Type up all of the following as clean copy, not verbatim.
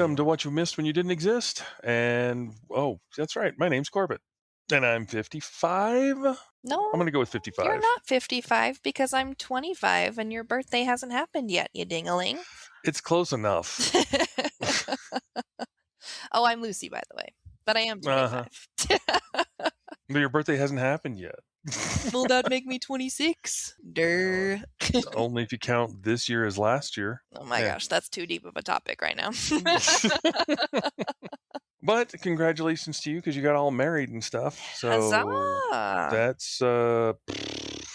welcome to What You Missed When You Didn't Exist. And, oh, that's right. My name's Corbett. And I'm 55. I'm No, going to go with 55. you're not 55 because I'm 25 and your birthday hasn't happened yet, you ding-a-ling. It's close enough. Oh, I'm Lucy, by the way. But I am 25. But your birthday hasn't happened yet. Will that make me 26? Durr. Only if you count this year as last year. Oh my gosh, that's too deep of a topic right now. But congratulations to you because you got all married and stuff. So Huzzah! that's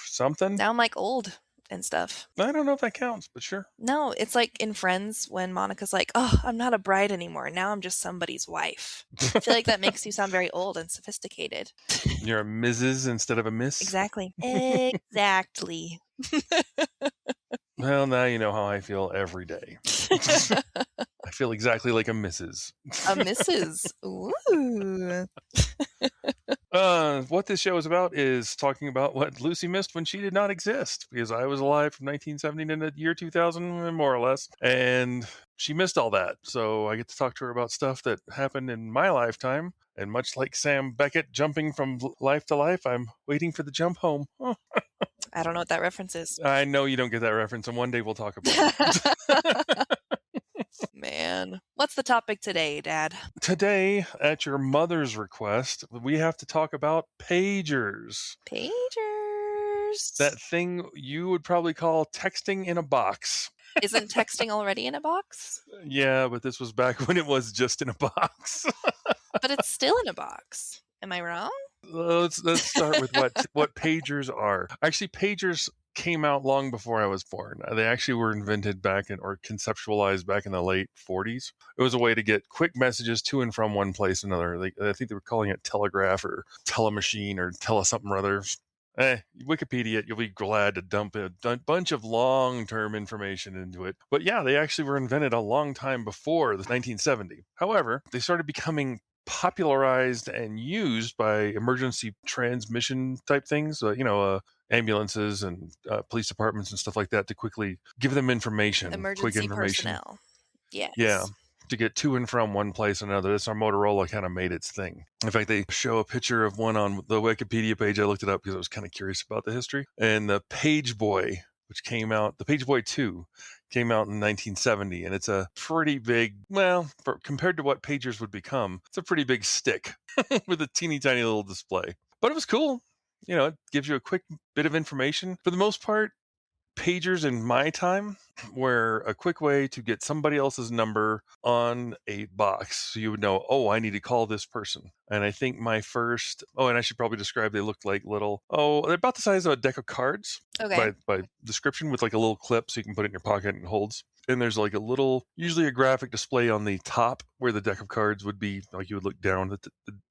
something. Now I'm like old and stuff. I don't know if that counts, but sure. No, it's like in Friends when Monica's like, oh, I'm not a bride anymore. Now I'm just somebody's wife. I feel like that makes you sound very old and sophisticated. You're a Mrs. instead of a Miss? Exactly. Exactly. Well, now you know how I feel every day. I feel exactly like a Mrs. A Mrs. Ooh. What this show is about is talking about what Lucy missed when she did not exist, because I was alive from 1970 to the year 2000, more or less, and she missed all that. So I get to talk to her about stuff that happened in my lifetime, and much like Sam Beckett jumping from life to life, I'm waiting for the jump home. I don't know what that reference is. I know you don't get that reference, and one day we'll talk about it. Man. What's the topic today, Dad? Today, at your mother's request, we have to talk about pagers. Pagers. That thing you would probably call texting in a box. Isn't texting already in a box? Yeah, but this was back when it was just in a box. But it's still in a box. Am I wrong? Let's start with what pagers are. Actually, pagers came out long before I was born. They actually were invented or conceptualized back in the late 40s. It was a way to get quick messages to and from one place to another. I think they were calling it telegraph or telemachine or something or other. Wikipedia it, you'll be glad to dump a bunch of long-term information into it. But yeah, they actually were invented a long time before the 1970. However, they started becoming popularized and used by emergency transmission type things, ambulances and police departments and stuff like that, to quickly give them information, quick information. Personnel. Yes. Yeah, to get to and from one place or another. That's how Motorola kind of made its thing. In fact, they show a picture of one on the Wikipedia page. I looked it up because I was kind of curious about the history. And the Page Boy, which came out, the Page Boy 2 came out in 1970, and it's a pretty big, compared to what pagers would become, it's a pretty big stick with a teeny tiny little display. But it was cool. It gives you a quick bit of information. For the most part, pagers in my time were a quick way to get somebody else's number on a box. So you would know, I need to call this person. And I think my first, and I should probably describe, they looked like they're about the size of a deck of cards. Okay. By description, with like a little clip so you can put it in your pocket and it holds. And there's like usually a graphic display on the top where the deck of cards would be, like you would look down at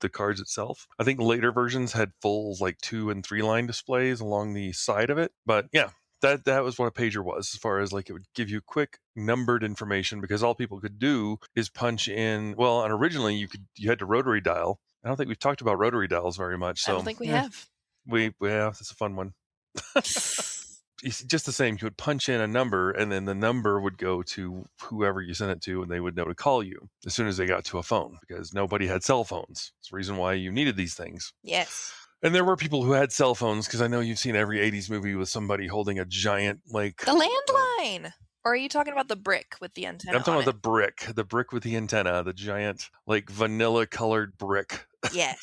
the cards itself. I think later versions had full 2 and 3 line displays along the side of it. But yeah, that was what a pager was, as far as it would give you quick numbered information, because all people could do is punch in. Well, and originally you had to rotary dial. I don't think we've talked about rotary dials very much. So I don't think we have. It's a fun one. It's just the same. You would punch in a number, and then the number would go to whoever you sent it to, and they would know to call you as soon as they got to a phone, because nobody had cell phones. It's the reason why you needed these things. Yes. And there were people who had cell phones, because I know you've seen every 80s movie with somebody holding a giant, the landline. Or are you talking about the brick with the antenna? I'm talking about the brick with the antenna, the giant, vanilla colored brick. Yes.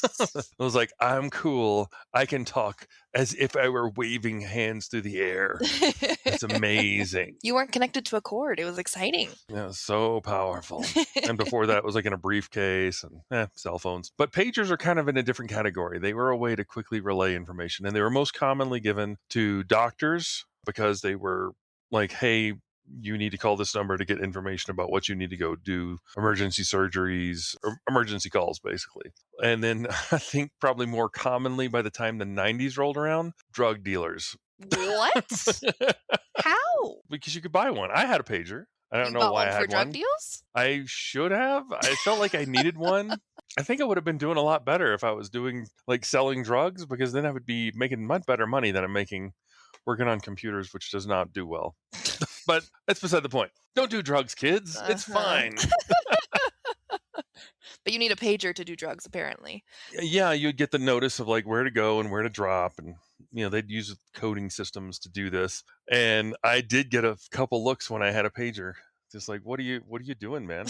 I was like, I'm cool. I can talk as if I were waving hands through the air. It's amazing. You weren't connected to a cord. It was exciting. Yeah, it was so powerful. And before that, it was in a briefcase and cell phones. But pagers are kind of in a different category. They were a way to quickly relay information. And they were most commonly given to doctors, because they were like, hey, you need to call this number to get information about what you need to go do, emergency surgeries, or emergency calls, basically. And then I think probably more commonly, by the time the 90s rolled around, drug dealers. What? How? Because you could buy one. I had a pager. I don't know why I had one. For drug deals? I should have. I felt like I needed one. I think I would have been doing a lot better if I was doing selling drugs, because then I would be making much better money than I'm making working on computers, which does not do well. But that's beside the point. Don't do drugs, kids. It's fine. But you need a pager to do drugs, apparently. Yeah, you'd get the notice of like where to go and where to drop, and they'd use coding systems to do this. And I did get a couple looks when I had a pager, just like, what are you doing, man?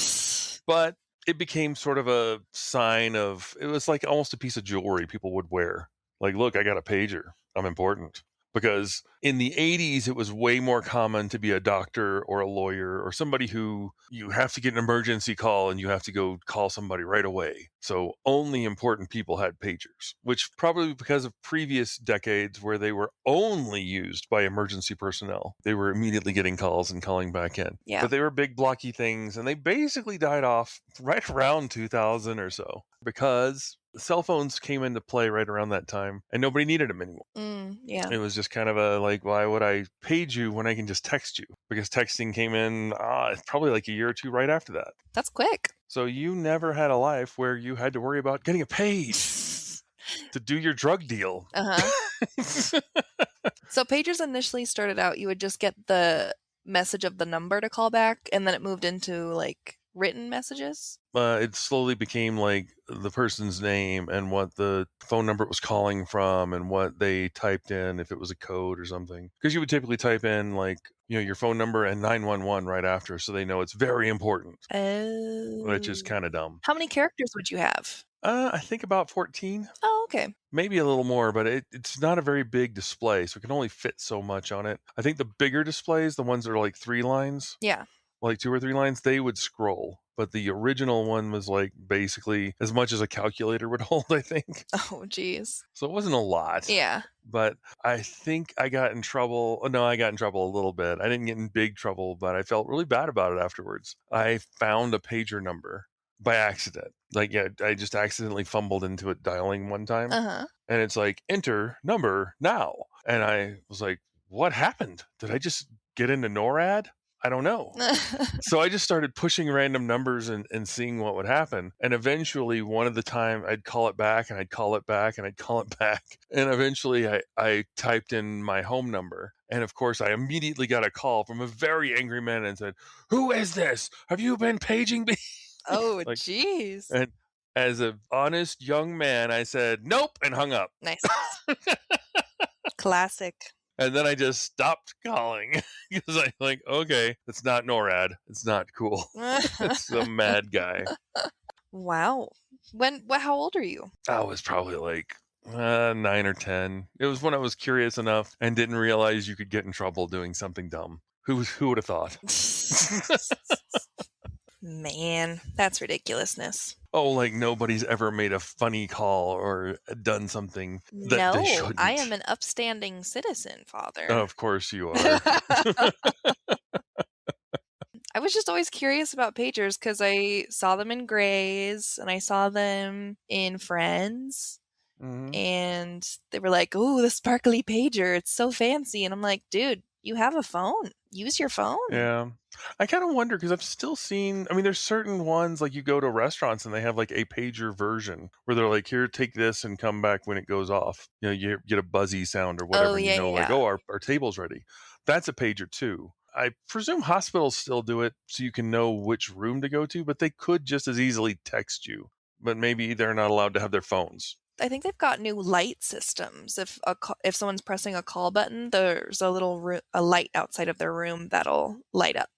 But it became sort of a sign of, it was like almost a piece of jewelry people would wear. Like, look, I got a pager. I'm important. Because in the 80s, it was way more common to be a doctor or a lawyer or somebody who you have to get an emergency call and you have to go call somebody right away. So only important people had pagers, which probably because of previous decades where they were only used by emergency personnel. They were immediately getting calls and calling back in. Yeah. But they were big blocky things, and they basically died off right around 2000 or so because cell phones came into play right around that time and nobody needed them anymore. Yeah. It was just kind of a like, why would I page you when I can just text you? Because texting came in probably like a year or two right after that. That's quick. So you never had a life where you had to worry about getting a page to do your drug deal. So pagers initially started out, you would just get the message of the number to call back, and then it moved into like written messages. It slowly became like the person's name and what the phone number was calling from and what they typed in, if it was a code or something. Because you would typically type in like, your phone number and 911 right after, so they know it's very important. Oh. Which is kind of dumb. How many characters would you have? I think about 14. Oh, okay. Maybe a little more, but it's not a very big display, so it can only fit so much on it. I think the bigger displays, the ones that are like 3 lines, Yeah. like 2 or 3 lines, they would scroll. But the original one was like basically as much as a calculator would hold, I think. Oh, geez. So it wasn't a lot. Yeah. But I think I got in trouble. No, I got in trouble a little bit. I didn't get in big trouble, but I felt really bad about it afterwards. I found a pager number by accident. Like, yeah, I just accidentally fumbled into it dialing one time. Uh-huh. And it's like, enter number now. And I was like, what happened? Did I just get into NORAD? I don't know. So I just started pushing random numbers and seeing what would happen. And eventually, one of the time, I'd call it back and I'd call it back and I'd call it back. And eventually, I typed in my home number. And of course, I immediately got a call from a very angry man and said, "Who is this? Have you been paging me?" Oh, jeez. And as an honest young man, I said, "Nope," and hung up. Nice. Classic. And then I just stopped calling because I like, okay, it's not NORAD. It's not cool. It's some mad guy. Wow. How old are you? I was probably like 9 or 10. It was when I was curious enough and didn't realize you could get in trouble doing something dumb. Who would have thought? Man, that's ridiculousness. Oh, like nobody's ever made a funny call or done something that they shouldn't. I am an upstanding citizen, Father. Oh, of course you are. I was just always curious about pagers because I saw them in Grey's and I saw them in Friends. Mm-hmm. And they were like, "Oh, the sparkly pager, it's so fancy." And I'm like, dude, you have a phone. Use your phone. Yeah. I kind of wonder because I've still seen, there's certain ones like you go to restaurants and they have like a pager version where they're like, here, take this and come back when it goes off. You get a buzzy sound or whatever. Like, oh, our table's ready. That's a pager too. I presume hospitals still do it so you can know which room to go to, but they could just as easily text you. But maybe they're not allowed to have their phones. I think they've got new light systems. If someone's pressing a call button, there's a light outside of their room that'll light up,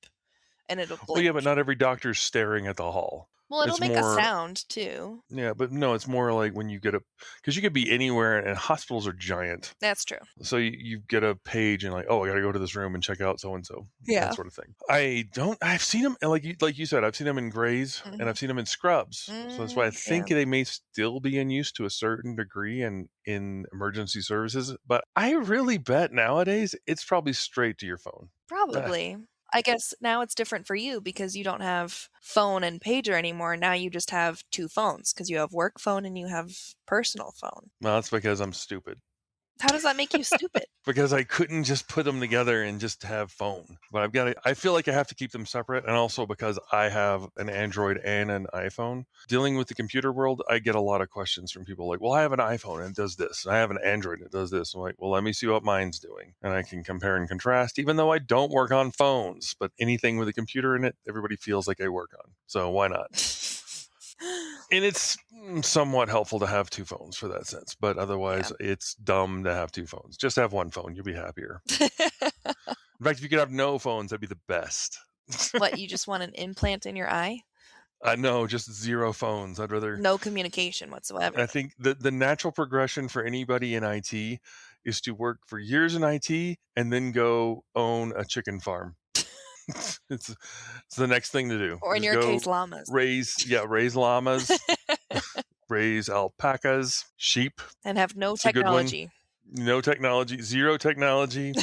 and it'll blink. Well, yeah, but not every doctor's staring at the hall. Well, it'll make a sound too. Yeah, but no, it's more like when you get because you could be anywhere, and hospitals are giant. That's true. So you get a page and like, oh, I got to go to this room and check out so and so. Yeah, that sort of thing. I've seen them, like you said, I've seen them in Grey's and I've seen them in Scrubs. So that's why I think they may still be in use to a certain degree and in emergency services. But I really bet nowadays it's probably straight to your phone. Probably. I guess now it's different for you because you don't have phone and pager anymore. Now you just have 2 phones because you have work phone and you have personal phone. Well, that's because I'm stupid. How does that make you stupid? Because I couldn't just put them together and just have phone. But I feel like I have to keep them separate. And also because I have an Android and an iPhone. Dealing with the computer world, I get a lot of questions from people like, well, I have an iPhone and it does this. And I have an Android and it does this. I'm like, well, let me see what mine's doing. And I can compare and contrast, even though I don't work on phones. But anything with a computer in it, everybody feels like I work on. So why not? And it's somewhat helpful to have two phones for that sense, but otherwise it's dumb to have two phones. Just have one phone. You'll be happier. In fact, if you could have no phones, that'd be the best. What, you just want an implant in your eye? I know, just zero phones. I'd rather... No communication whatsoever. I think the natural progression for anybody in IT is to work for years in IT and then go own a chicken farm. It's the next thing to do. Or in Just your go case, llamas. raise llamas, raise alpacas, sheep. And have no It's a good one. technology. No technology, zero technology.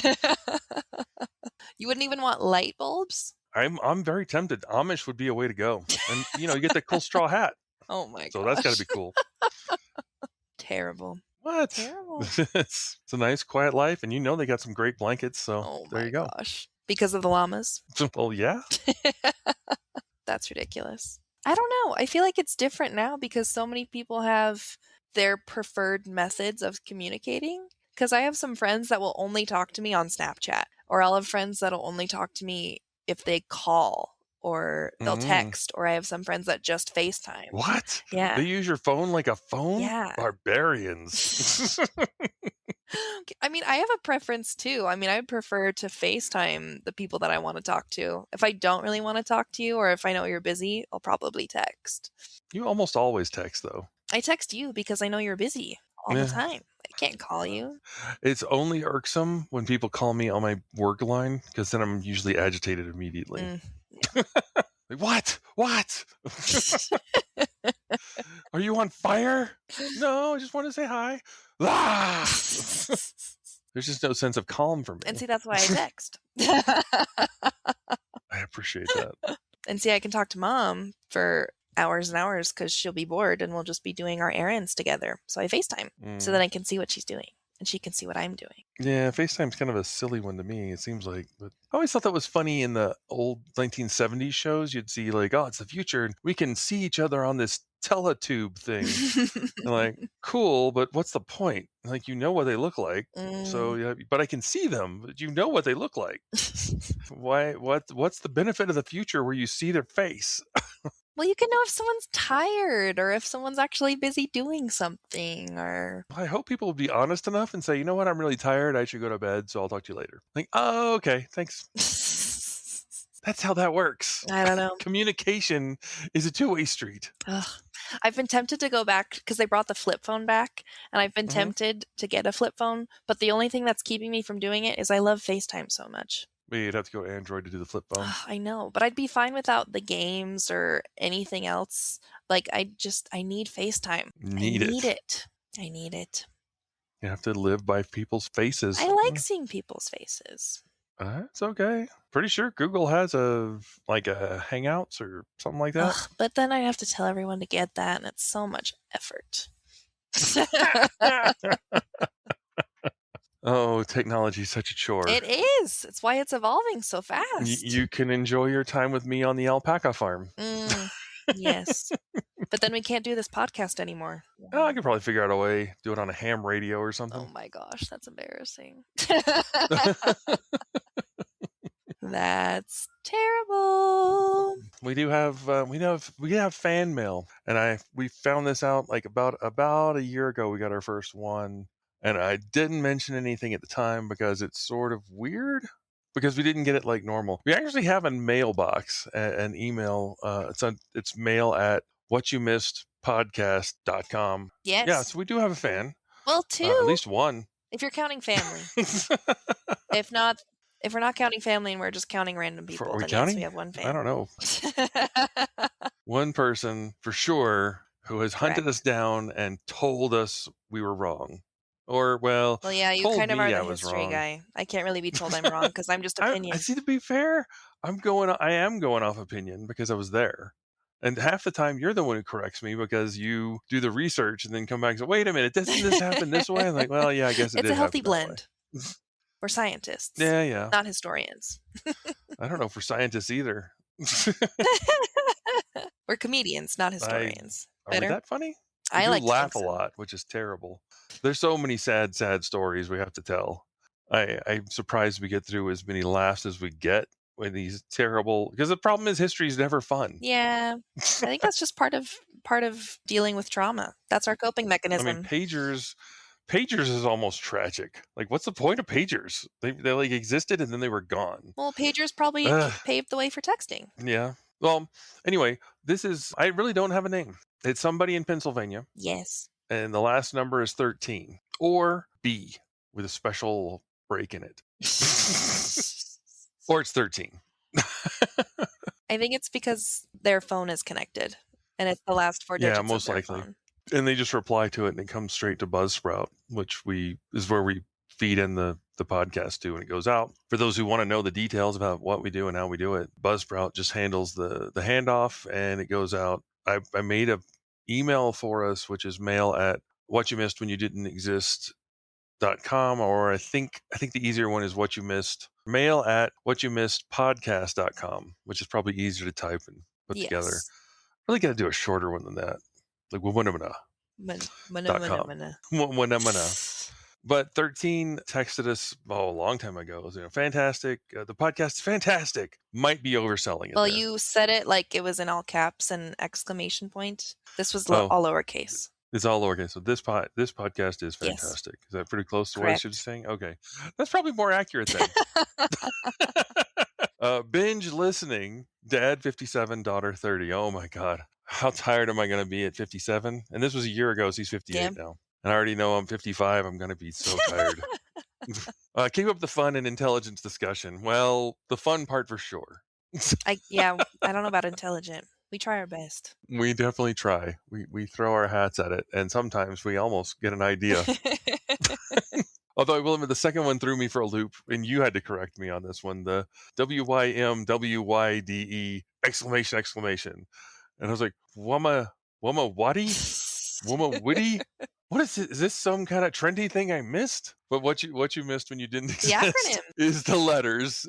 You wouldn't even want light bulbs? I'm very tempted. Amish would be a way to go. And you get the cool straw hat. Oh my god. So that's got to be cool. Terrible. What? Terrible. It's a nice quiet life, and they got some great blankets, so there you go. Gosh. Because of the llamas? Well, yeah. That's ridiculous. I don't know. I feel like it's different now because so many people have their preferred methods of communicating. Because I have some friends that will only talk to me on Snapchat, or I'll have friends that'll only talk to me if they call, or they'll text, or I have some friends that just FaceTime. What? Yeah. They use your phone like a phone? Yeah. Barbarians. I mean, I have a preference too. I mean, I prefer to FaceTime the people that I want to talk to. If I don't really want to talk to you, or if I know you're busy, I'll probably text. You almost always text, though. I text you because I know you're busy all the time. I can't call you. It's only irksome when people call me on my work line, because then I'm usually agitated immediately. Like, what? Are you on fire? No, I just want to say hi. Ah! There's just no sense of calm for me. And see, that's why I text. I appreciate that. And see, I can talk to Mom for hours and hours because she'll be bored and we'll just be doing our errands together. So I FaceTime so that I can see what she's doing and she can see what I'm doing. Yeah, FaceTime's kind of a silly one to me, it seems like. But I always thought that was funny in the old 1970s shows. You'd see like, oh, it's the future and we can see each other on this teletube thing. And like, cool, but what's the point? Like, what they look like. So yeah, but I can see them, but you know what they look like. Why? What's the benefit of the future where you see their face? Well, you can know if someone's tired or if someone's actually busy doing something, or... I hope people will be honest enough and say, you know what, I'm really tired. I should go to bed, so I'll talk to you later. Like, oh, okay, thanks. That's how that works. I don't know. Communication is a two-way street. Ugh. I've been tempted to go back because they brought the flip phone back, and I've been tempted to get a flip phone, but the only thing that's keeping me from doing it is I love FaceTime so much. You'd have to go Android to do the flip phone. I know, but I'd be fine without the games or anything else. Like, I need FaceTime. I need it. I need it. You have to live by people's faces. I like seeing people's faces. It's okay. Pretty sure Google has a Hangouts or something like that. But then I have to tell everyone to get that, and it's so much effort. Oh, technology is such a chore. It is. It's why it's evolving so fast. You can enjoy your time with me on the alpaca farm. Yes. But then we can't do this podcast anymore. Oh, I could probably figure out a way, do it on a ham radio or something. Oh my gosh, that's embarrassing. That's terrible. We have fan mail, and we found this out like about a year ago. We got our first one. And I didn't mention anything at the time because it's sort of weird because we didn't get it like normal. We actually have a mailbox, an email. It's mail at whatyoumissedpodcast.com. Yes. Yeah, so we do have a fan. Well, two. At least one. If you're counting family. If we're not counting family and we're just counting random people, Are we then counting? Yes, we have one fan. I don't know. One person for sure who has hunted us down and told us we were wrong. Well, yeah, you kind of are the history guy. I can't really be told I'm wrong because I'm just opinion. I see. To be fair, I am going off opinion because I was there, and half the time you're the one who corrects me because you do the research and then come back and say, "Wait a minute, doesn't this happen this way?" I'm like, well, yeah, I guess it's a healthy blend. We're scientists. Yeah, not historians. I don't know for scientists either. We're comedians, not historians. Are we that funny? I like to laugh a lot, which is terrible. There's so many sad stories we have to tell. I'm surprised we get through as many laughs as we get with these terrible. Because the problem is history is never fun. Yeah, I think that's just part of part of dealing with trauma. That's our coping I mechanism. mean, pagers is almost tragic. Like, what's the point of pagers? They like existed and then they were gone. Well, pagers probably Ugh. paved the way for texting. Yeah. Well, anyway, I really don't have a name. It's somebody in Pennsylvania, Yes. and the last number is 13 or B with a special break in it. Or it's 13. I think it's because their phone is connected and it's the last four digits Yeah, of most their likely. phone. And they just reply to it and it comes straight to Buzzsprout, which is where we feed in the podcast to, and it goes out. For those who want to know the details about what we do and how we do it, Buzzsprout just handles the handoff and it goes out. I made a email for us, which is mail@whatyoumissedwhenyoudidn'texist.com, or I think the easier one is mail@whatyoumissedpodcast.com, which is probably easier to type and put together. Yes. Really got to do a shorter one than that. Like Wunamana. But 13 texted us a long time ago. Fantastic. The podcast is fantastic. Might be overselling it. Well, there. you said it like it was in all caps and exclamation point. This was all lowercase. It's all lowercase. So this podcast is fantastic. Yes. Is that pretty close to what I should be saying? Okay. That's probably more accurate then. Binge listening, Dad 57, daughter 30. Oh my God. How tired am I going to be at 57? And this was a year ago, so he's 58 now. And I already know I'm 55. I'm going to be so tired. Keep up the fun and intelligence discussion. Well, the fun part for sure. I don't know about intelligent. We try our best. We definitely try. We throw our hats at it, and sometimes we almost get an idea. Although I will admit, the second one threw me for a loop, and you had to correct me on this one. The WYMWYDE exclamation. And I was like, Wumma Waddy? Wumma Witty? What is it? Is this some kind of trendy thing I missed? But what you missed when you didn't exist is the letters.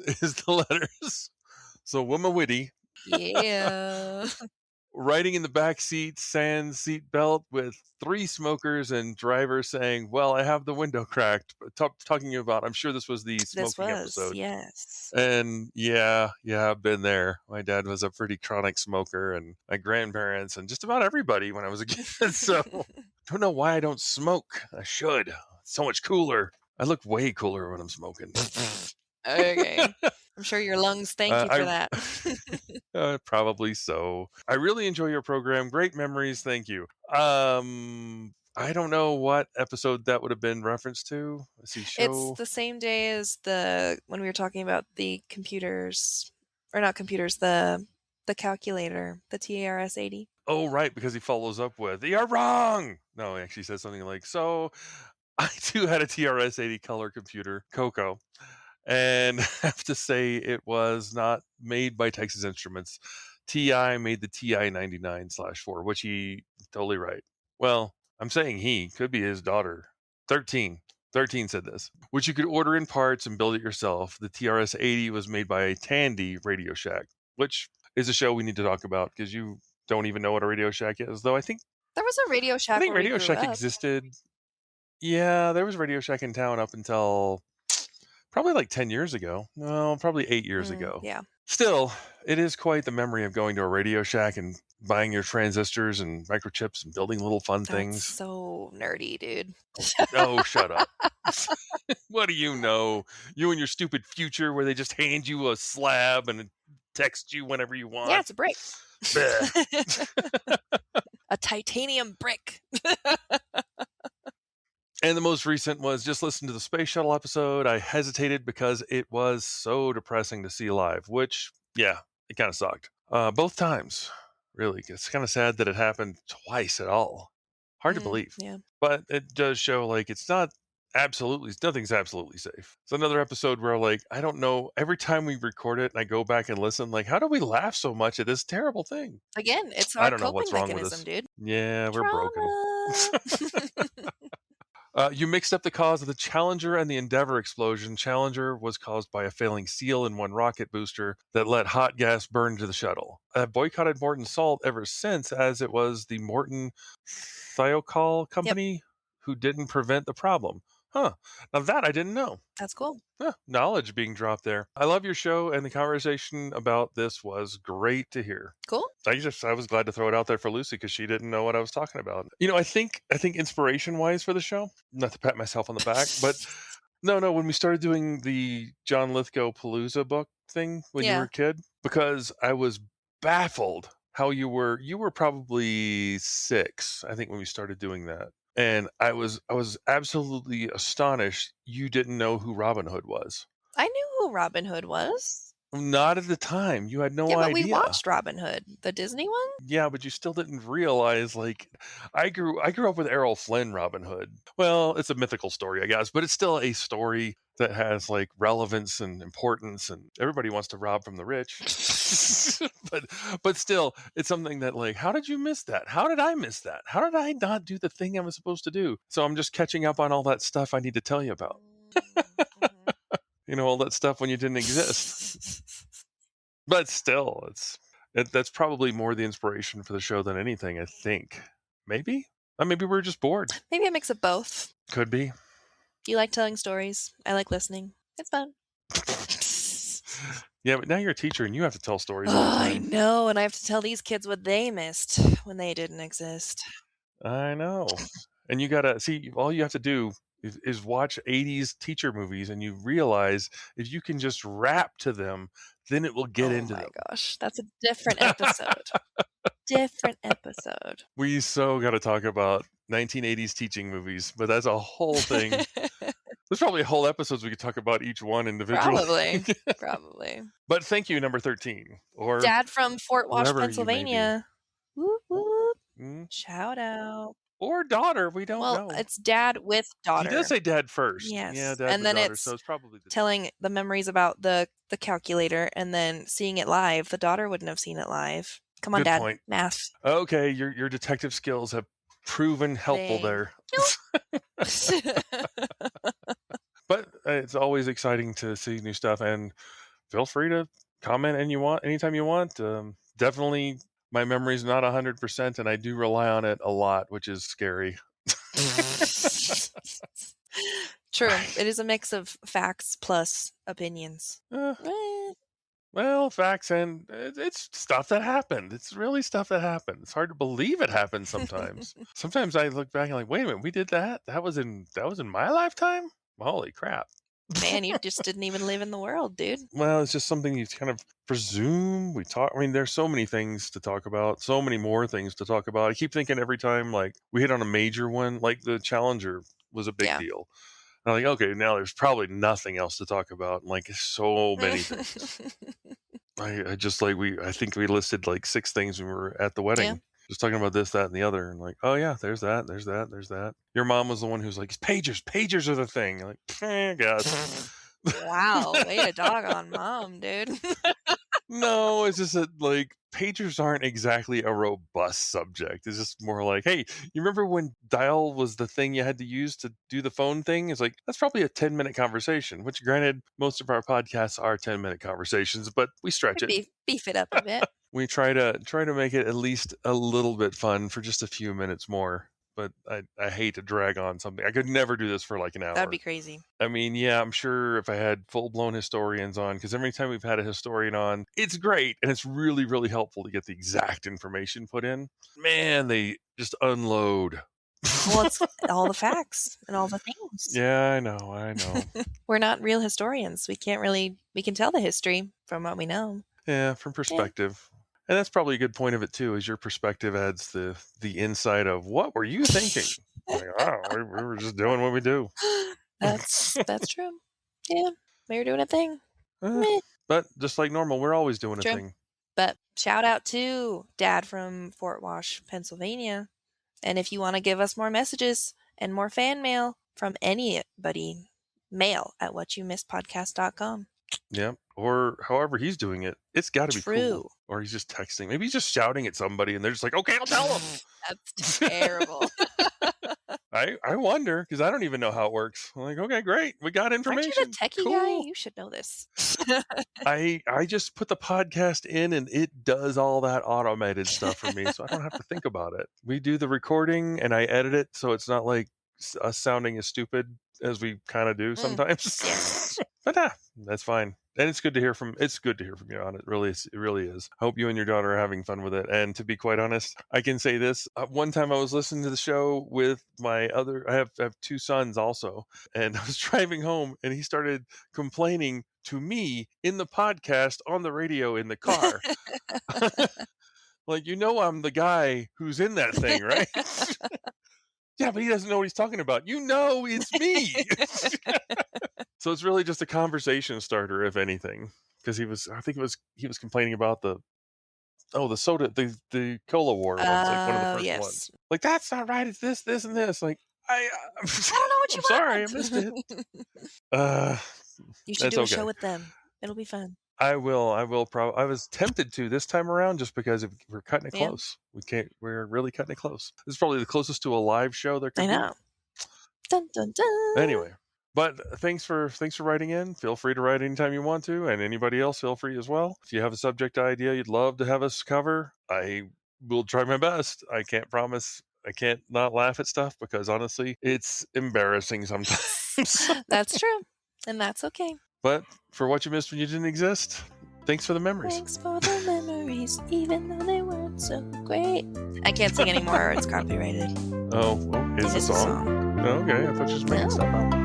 So Wumma Witty. Yeah. Riding in the back seat, sans seat belt with 3 smokers and driver saying, well, I have the window cracked. Talking about, I'm sure this was the smoking episode. Yes. And yeah, I've been there. My dad was a pretty chronic smoker, and my grandparents and just about everybody when I was a kid. So don't know why I don't smoke. I should. It's so much cooler. I look way cooler when I'm smoking. Okay. I'm sure your lungs thank you for that. Probably so. I really enjoy your program. Great memories. Thank you. I don't know what episode that would have been referenced to. Let's see, show. It's the same day as when we were talking about the computers, or not computers, the calculator, the TARS-80. Oh, right, because he follows up with, you're wrong. No, he actually says something like, so I too had a TRS-80 color computer, Coco. And I have to say it was not made by Texas Instruments. TI made the TI-99/4, which he totally right. Well, I'm saying he could be his daughter. 13 said this, which you could order in parts and build it yourself. The TRS-80 was made by Tandy Radio Shack, which is a show we need to talk about because you don't even know what a Radio Shack is. Though I think there was a Radio Shack. I think Radio Shack existed. Yeah, there was Radio Shack in town up until probably like 10 years ago. Well, probably 8 years ago. Yeah. Still, it is quite the memory of going to a Radio Shack and buying your transistors and microchips and building little fun things. So nerdy, dude. Oh, shut up. What do you know? You and your stupid future where they just hand you a slab and text you whenever you want. Yeah, it's a brick. A titanium brick. And the most recent was just listen to the Space Shuttle episode. I hesitated because it was so depressing to see live, which, yeah, it kind of sucked. Both times, really. It's kind of sad that it happened twice at all. Hard to believe. Yeah. But it does show, like, nothing's absolutely safe. It's another episode where, like, I don't know, every time we record it and I go back and listen, like, how do we laugh so much at this terrible thing? Again, it's our coping mechanism, dude. Yeah, we're broken. You mixed up the cause of the Challenger and the Endeavour explosion. Challenger was caused by a failing seal in one rocket booster that let hot gas burn into the shuttle. I've boycotted Morton Salt ever since, as it was the Morton Thiokol company who didn't prevent the problem. Huh. Now that I didn't know. That's cool. Knowledge being dropped there. I love your show, and the conversation about this was great to hear. Cool. I was glad to throw it out there for Lucy because she didn't know what I was talking about. I think inspiration wise for the show, not to pat myself on the back, but no, when we started doing the John Lithgow Palooza book thing when you were Yeah. a kid, because I was baffled how you were probably 6, I think, when we started doing that. And I was absolutely astonished you didn't know who Robin Hood was. I knew who Robin Hood was. Not at the time. You had no Yeah, but we idea. watched Robin Hood, the Disney one. Yeah, but you still didn't realize, like, I grew up with Errol Flynn Robin Hood. Well, it's a mythical story, I guess, but it's still a story that has like relevance and importance, and everybody wants to rob from the rich. but still, it's something that, like, how did you miss that? How did I miss that? How did I not do the thing I was supposed to do? So I'm just catching up on all that stuff I need to tell you about. All that stuff when you didn't exist. But still, that's probably more the inspiration for the show than anything, I think. Maybe? Maybe we're just bored. Maybe a mix of both. Could be. You like telling stories. I like listening. It's fun. Yeah, but now you're a teacher and you have to tell stories all the I time. know, and I have to tell these kids what they missed when they didn't exist. I know. And you gotta see, all you have to do is watch 80s teacher movies, and you realize if you can just rap to them, then it will get into Oh my them. gosh, that's a different episode. Different episode. We so got to talk about 1980s teaching movies, but that's a whole thing. There's probably whole episodes we could talk about each one individually. Probably. But thank you, number 13. Or Dad from Fort Wash, whoever you may be. Pennsylvania. Whoop, whoop. Mm. Shout out. Or daughter, we don't know. Well, it's dad with daughter. He does say dad first. Yes. Yeah, dad and with then daughter, it's so it's probably telling the memories about the calculator and then seeing it live. The daughter wouldn't have seen it live. Come on, Good Dad. point. Math. Okay, your detective skills have proven helpful there. But it's always exciting to see new stuff, and feel free to comment anytime you want. Definitely, my memory's not 100%, and I do rely on it a lot, which is scary. True. It is a mix of facts plus opinions. Well, facts, and it's stuff that happened. It's really stuff that happened. It's hard to believe it happened sometimes. Sometimes I look back and like, wait a minute, we did that? That was in my lifetime? Holy crap. Man, you just didn't even live in the world, dude. Well, it's just something you kind of presume. There's so many things to talk about, so many more things to talk about. I keep thinking every time, like, we hit on a major one, like the Challenger was a big deal. I'm like, okay, now there's probably nothing else to talk about. Like, so many things. I think we listed like 6 things when we were at the wedding. Yeah. Just talking about this, that, and the other. And like, oh yeah, there's that. Your mom was the one who's like, pagers are the thing. I'm like, guys. Wow, way to dog on mom, dude. No, it's just that, like, pagers aren't exactly a robust subject. It's just more like, hey, you remember when dial was the thing you had to use to do the phone thing? It's like, that's probably a 10-minute conversation, which, granted, most of our podcasts are 10-minute conversations, but we stretch it. Beef it up a bit. We try to make it at least a little bit fun for just a few minutes more. But I hate to drag on something. I could never do this for like an hour. That'd be crazy. I mean, yeah, I'm sure if I had full-blown historians on, because every time we've had a historian on, it's great, and it's really, really helpful to get the exact information put in. Man, they just unload. Well, it's all the facts and all the things. Yeah, I know. We're not real historians. We can tell the history from what we know. Yeah, from perspective. Yeah. And that's probably a good point of it too, is your perspective adds the insight of what were you thinking? Like, we were just doing what we do. That's true. Yeah, we were doing a thing. But just like normal, we're always doing a thing. But shout out to Dad from Fort Wash, Pennsylvania. And if you want to give us more messages and more fan mail from anybody, mail at whatyoumissedpodcast.com. Yeah. Or however he's doing it, it's got to be cool. Or he's just texting. Maybe he's just shouting at somebody and they're just like, okay, I'll tell them. That's terrible. I wonder, because I don't even know how it works. I'm like, okay, great. We got information. Aren't you the techie guy? You should know this. I just put the podcast in and it does all that automated stuff for me, so I don't have to think about it. We do the recording and I edit it so it's not like us sounding as stupid as we kind of do sometimes. Yes. But that's fine. And it's good to hear from you on it. It really is. I hope you and your daughter are having fun with it. And to be quite honest, I can say this. One time I was listening to the show with I have 2 sons also, and I was driving home and he started complaining to me in the podcast on the radio in the car. Like, I'm the guy who's in that thing, right? Yeah, but he doesn't know what he's talking about. It's me. So it's really just a conversation starter, if anything, because he was complaining about the soda, the cola war ones, like one of the first yes. ones. Like, that's not right. It's this, this, and this. Like, I don't know what you I'm sorry, I want. missed it. You should do a show with them. It'll be fun. I will. I was tempted to this time around just because we're cutting it Yeah. close. We're really cutting it close. This is probably the closest to a live show there could I know. Dun, dun, dun. be. Anyway. But thanks for writing in. Feel free to write anytime you want to, and anybody else, feel free as well. If you have a subject idea you'd love to have us cover, I will try my best. I can't promise. I can't not laugh at stuff because honestly, it's embarrassing sometimes. That's true, and that's okay. But for what you missed when you didn't exist, thanks for the memories. Thanks for the memories, even though they weren't so great. I can't sing anymore. It's copyrighted. Oh, is It's a a song? Oh, okay, I thought you were just making stuff up.